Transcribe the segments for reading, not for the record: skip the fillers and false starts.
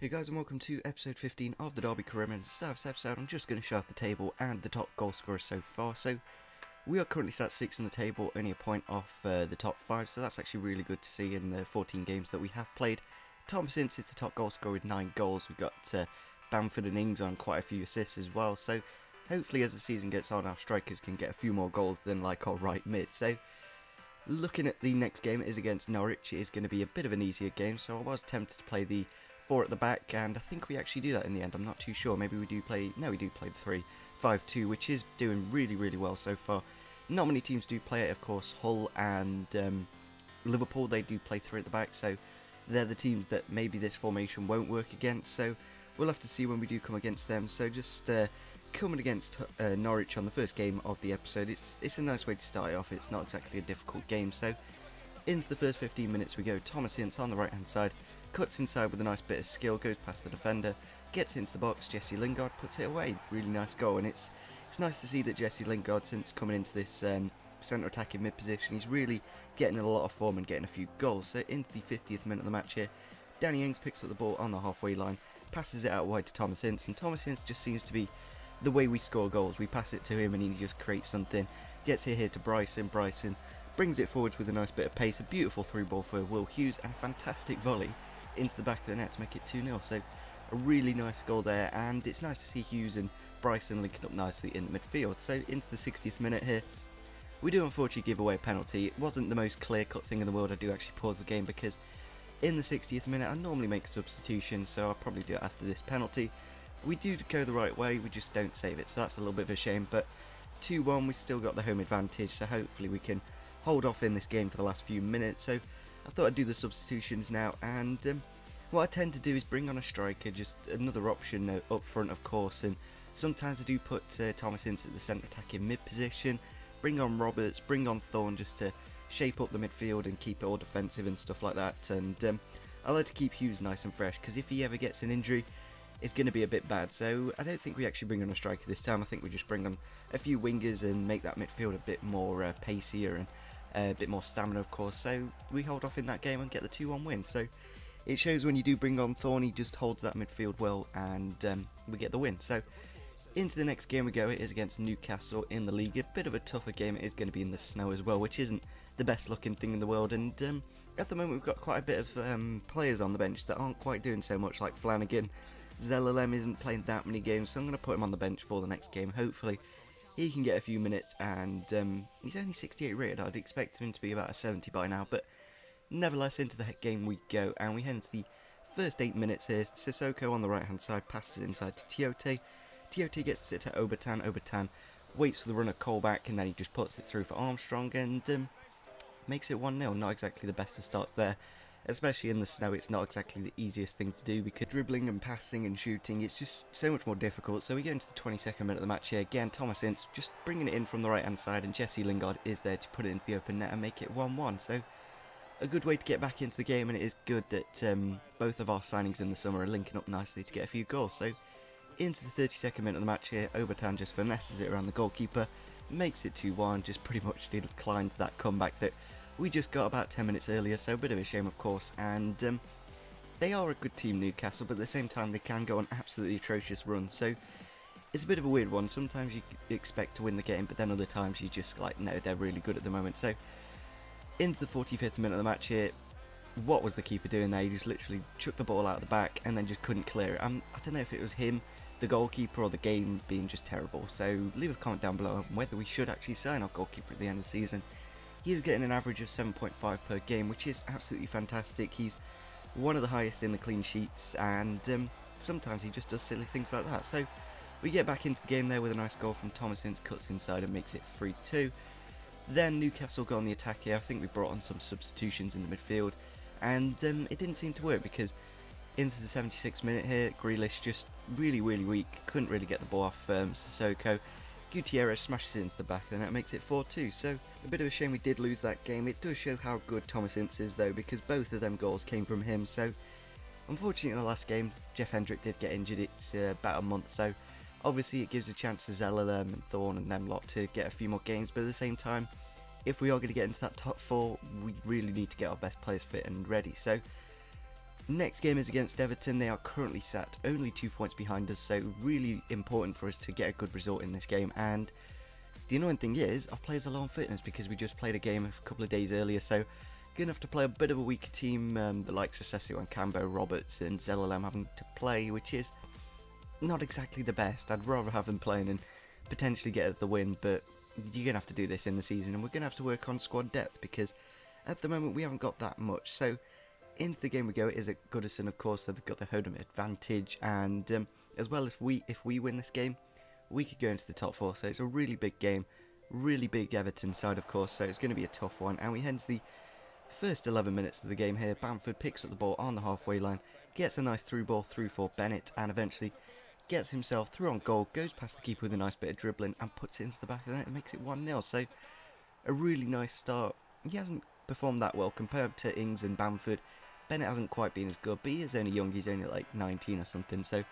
Hey guys, and welcome to episode 15 of the Derby Career. And to start this episode, I'm just going to show off the table and the top goal scorers so far. So we are currently sat 6th in the table, only a point off the top 5, so that's actually really good to see in the 14 games that we have played. Thomas Ince is the top goal scorer with 9 goals. We've got Bamford and Ings on quite a few assists as well, so hopefully as the season gets on, our strikers can get a few more goals than like our right mid. So looking at the next game, it is against Norwich. It is going to be a bit of an easier game, so I was tempted to play the 4 at the back, and I think we actually do that in the end. I'm not too sure. Maybe we do play... No, we do play the 3-5-2, which is doing really well so far. Not many teams do play it, of course. Hull and Liverpool, they do play 3 at the back, so they're the teams that maybe this formation won't work against, so we'll have to see when we do come against them. So just coming against Norwich on the first game of the episode, it's a nice way to start it off. It's not exactly a difficult game, so into the first 15 minutes we go. Thomas Ince on the right hand side, cuts inside with a nice bit of skill, goes past the defender, gets into the box. Jesse Lingard puts it away. Really nice goal, and it's nice to see that Jesse Lingard, since coming into this centre attacking mid position, he's really getting a lot of form and getting a few goals. So into the 50th minute of the match here, Danny Ings picks up the ball on the halfway line, passes it out wide to Thomas Ince, and Thomas Ince just seems to be the way we score goals. We pass it to him and he just creates something. Gets it here to Bryson. Bryson brings it forwards with a nice bit of pace. A beautiful through ball for Will Hughes and a fantastic volley into the back of the net to make it 2-0. So a really nice goal there, and it's nice to see Hughes and Bryson linking up nicely in the midfield. So into the 60th minute here, we do unfortunately give away a penalty. It wasn't the most clear-cut thing in the world. I do actually pause the game because in the 60th minute I normally make a substitution, so I'll probably do it after this penalty. We do go the right way, we just don't save it, so that's a little bit of a shame. But 2-1, we still got the home advantage, so hopefully we can hold off in this game for the last few minutes. So I thought I'd do the substitutions now, and what I tend to do is bring on a striker, just another option up front, of course, and sometimes I do put Thomas Ince at the centre attacking mid position, bring on Roberts, bring on Thorne just to shape up the midfield and keep it all defensive and stuff like that. And I like to keep Hughes nice and fresh, because if he ever gets an injury, it's going to be a bit bad. So I don't think we actually bring on a striker this time. I think we just bring on a few wingers and make that midfield a bit more pacier and a bit more stamina, of course. So we hold off in that game and get the 2-1 win. So it shows when you do bring on Thorne, he just holds that midfield well, and we get the win. So into the next game we go. It is against Newcastle in the league. A bit of a tougher game. It is going to be in the snow as well, which isn't the best looking thing in the world. And at the moment we've got quite a bit of players on the bench that aren't quite doing so much, like Flanagan. Zelalem isn't playing that many games, so I'm going to put him on the bench for the next game. Hopefully he can get a few minutes, and he's only 68 rated. I'd expect him to be about a 70 by now, but nevertheless, into the game we go, and we head into the first 8 minutes here. Sissoko on the right hand side passes it inside to Tiote. Tiote gets it to Obertan. Obertan waits for the runner Colback, and then he just puts it through for Armstrong and makes it 1-0. Not exactly the best of starts there, especially in the snow. It's not exactly the easiest thing to do, because dribbling and passing and shooting, it's just so much more difficult. So we get into the 22nd minute of the match here. Again, Thomas Ince just bringing it in from the right hand side, and Jesse Lingard is there to put it into the open net and make it 1-1. So a good way to get back into the game, and it is good that both of our signings in the summer are linking up nicely to get a few goals. So into the 32nd minute of the match here, Obertan just finesses it around the goalkeeper, makes it 2-1, just pretty much declined that comeback that we just got about 10 minutes earlier. So a bit of a shame, of course, and they are a good team, Newcastle, but at the same time they can go on absolutely atrocious runs. So it's a bit of a weird one. Sometimes you expect to win the game, but then other times you just like, no, they're really good at the moment. So into the 45th minute of the match here, what was the keeper doing there? He just literally chucked the ball out of the back and then just couldn't clear it. I don't know if it was him, the goalkeeper, or the game being just terrible. So leave a comment down below on whether we should actually sign our goalkeeper at the end of the season. He's getting an average of 7.5 per game, which is absolutely fantastic. He's one of the highest in the clean sheets, and sometimes he just does silly things like that. So we get back into the game there with a nice goal from Thomas Ince, cuts inside and makes it 3-2. Then Newcastle go on the attack here. I think we brought on some substitutions in the midfield, and it didn't seem to work, because into the 76th minute here, Grealish just really weak, couldn't really get the ball off Sissoko. Gutierrez smashes it into the back of the net, makes it 4-2. So a bit of a shame we did lose that game. It does show how good Thomas Ince is though, because both of them goals came from him. So unfortunately in the last game, Jeff Hendrick did get injured. It's about a month, so obviously it gives a chance to Zelalem and Thorne and them lot to get a few more games. But at the same time, if we are going to get into that top 4, we really need to get our best players fit and ready. So Next game is against Everton. They are currently sat only 2 points behind us, so really important for us to get a good result in this game. And the annoying thing is, our players are low on fitness because we just played a game a couple of days earlier, so going to have to play a bit of a weaker team, the likes of Sessio and Cambo, Roberts and Zelalem having to play, which is not exactly the best. I'd rather have them playing and potentially get the win, but you're going to have to do this in the season, and we're going to have to work on squad depth because at the moment we haven't got that much. So into the game we go. It is at Goodison, of course, so they've got the home advantage, and as well as if we win this game, we could go into the top 4, so it's a really big game, really big Everton side, of course, so it's going to be a tough one. And we head to the first 11 minutes of the game here. Bamford picks up the ball on the halfway line, gets a nice through ball through for Bennett, and eventually gets himself through on goal, goes past the keeper with a nice bit of dribbling and puts it into the back of the net and makes it 1-0. So a really nice start. He hasn't performed that well compared to Ings and Bamford. Bennett hasn't quite been as good, but he is only young, he's only like 19 or something, so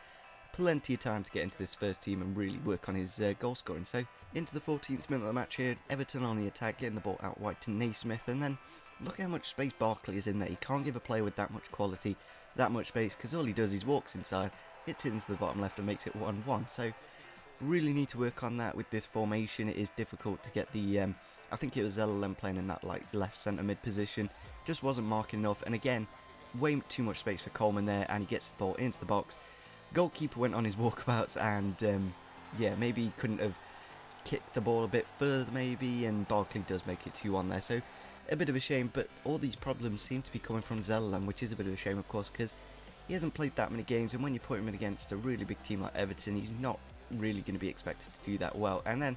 plenty of time to get into this first team and really work on his goal scoring. So into the 14th minute of the match here, Everton on the attack, getting the ball out wide to Naismith, and then look how much space Barkley is in there. He can't give a player with that much quality that much space, because all he does is walks inside, hits it into the bottom left and makes it 1-1. So really need to work on that with this formation. It is difficult to get the I think it was Zelalem playing in that like left centre mid position, just wasn't marking enough, and again way too much space for Coleman there, and he gets the ball into the box. Goalkeeper went on his walkabouts, and yeah, maybe he couldn't have kicked the ball a bit further maybe, and Barkley does make it 2-1 there, so a bit of a shame. But all these problems seem to be coming from Zelalem, which is a bit of a shame, of course, because he hasn't played that many games, and when you put him in against a really big team like Everton, he's not really going to be expected to do that well. And then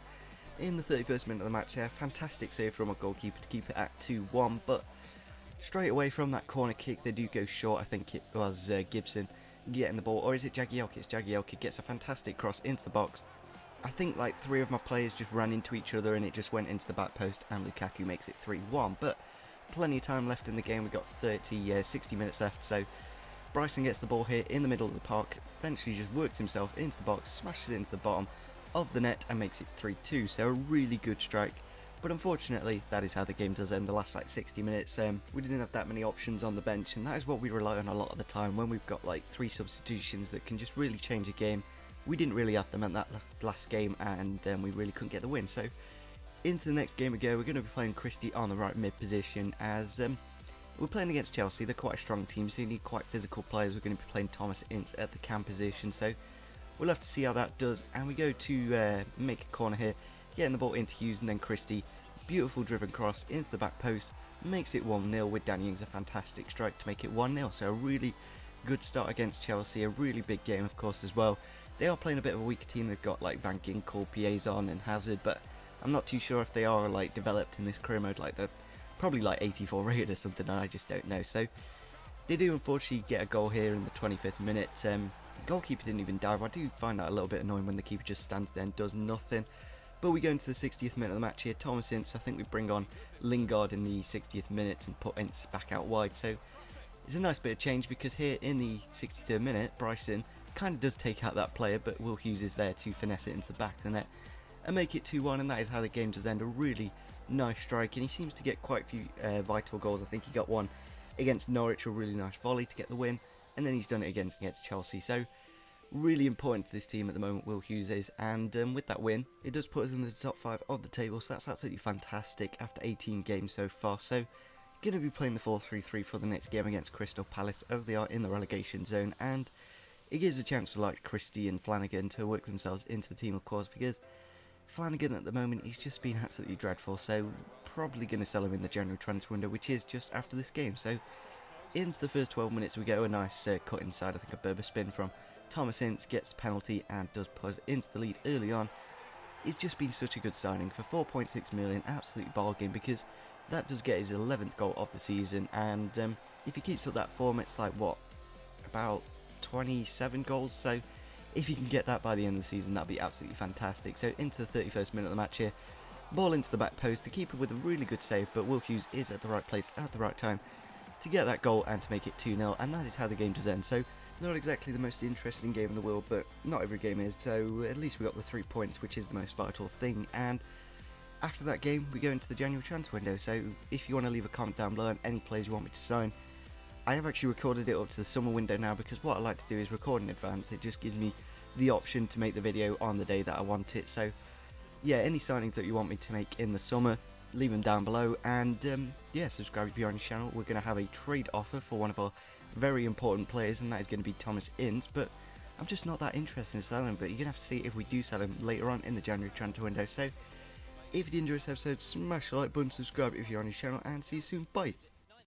in the 31st minute of the match there, fantastic save from a goalkeeper to keep it at 2-1, but straight away from that corner kick they do go short. I think it was Gibson getting the ball, or is it Jagielka? It's Jagielka, gets a fantastic cross into the box. I think like 3 of my players just ran into each other and it just went into the back post, and Lukaku makes it 3-1. But plenty of time left in the game. We've got 60 minutes left, so Bryson gets the ball here in the middle of the park, eventually just works himself into the box, smashes it into the bottom of the net and makes it 3-2. So a really good strike, but unfortunately that is how the game does end. The last like 60 minutes we didn't have that many options on the bench, and that is what we rely on a lot of the time when we've got like 3 substitutions that can just really change a game. We didn't really have them at that last game, and we really couldn't get the win. So into the next game we go. We're going to be playing Christie on the right mid position, as we're playing against Chelsea. They're quite a strong team, so you need quite physical players. We're going to be playing Thomas Ince at the cam position, so we'll have to see how that does. And we go to make a corner here, getting the ball into Hughes, and then Christie, beautiful driven cross into the back post, makes it 1-0 with Danny Ings, a fantastic strike to make it 1-0. So a really good start against Chelsea, a really big game of course as well. They are playing a bit of a weaker team. They've got like Van Ginkel, Piazon and Hazard, but I'm not too sure if they are like developed in this career mode. Like they're probably like 84 rated or something, and I just don't know. So they do unfortunately get a goal here in the 25th minute. Goalkeeper didn't even dive. I do find that a little bit annoying when the keeper just stands there and does nothing. But we go into the 60th minute of the match here. Thomas Ince, I think we bring on Lingard in the 60th minute and put Ince back out wide. So it's a nice bit of change, because here in the 63rd minute, Bryson kind of does take out that player, but Will Hughes is there to finesse it into the back of the net and make it 2-1, and that is how the game does end. A really nice strike, and he seems to get quite a few vital goals. I think he got one against Norwich, a really nice volley to get the win, and then he's done it against Chelsea. So really important to this team at the moment, Will Hughes is, and with that win it does put us in the top 5 of the table, so that's absolutely fantastic after 18 games so far. So going to be playing the 4-3-3 for the next game against Crystal Palace, as they are in the relegation zone, and it gives a chance for like Christie and Flanagan to work themselves into the team, of course, because Flanagan at the moment, he's just been absolutely dreadful, so probably going to sell him in the January transfer window, which is just after this game. So into the first 12 minutes we go. A nice cut inside, I think a Berber spin from Thomas Ince, gets a penalty and does put us into the lead early on. It's just been such a good signing for 4.6 million, absolute bargain, because that does get his 11th goal of the season, and if he keeps up that form, it's like what, about 27 goals. So if he can get that by the end of the season, that'd be absolutely fantastic. So into the 31st minute of the match here, ball into the back post, the keeper with a really good save, but Will Hughes is at the right place at the right time to get that goal and to make it 2-0, and that is how the game does end. So not exactly the most interesting game in the world, but not every game is, so at least we got the 3 points, which is the most vital thing. And after that game we go into the January transfer window, so if you want to leave a comment down below on any players you want me to sign, I have actually recorded it up to the summer window now, because what I like to do is record in advance. It just gives me the option to make the video on the day that I want it. So yeah, any signings that you want me to make in the summer, leave them down below, and yeah, subscribe if you're on the channel. We're going to have a trade offer for one of our very important players, and that is going to be Thomas Ince, but I'm just not that interested in selling him. But you're going to have to see if we do sell him later on in the January transfer window. So if you did enjoy this episode, smash the like button, subscribe if you're on the channel, and see you soon. Bye.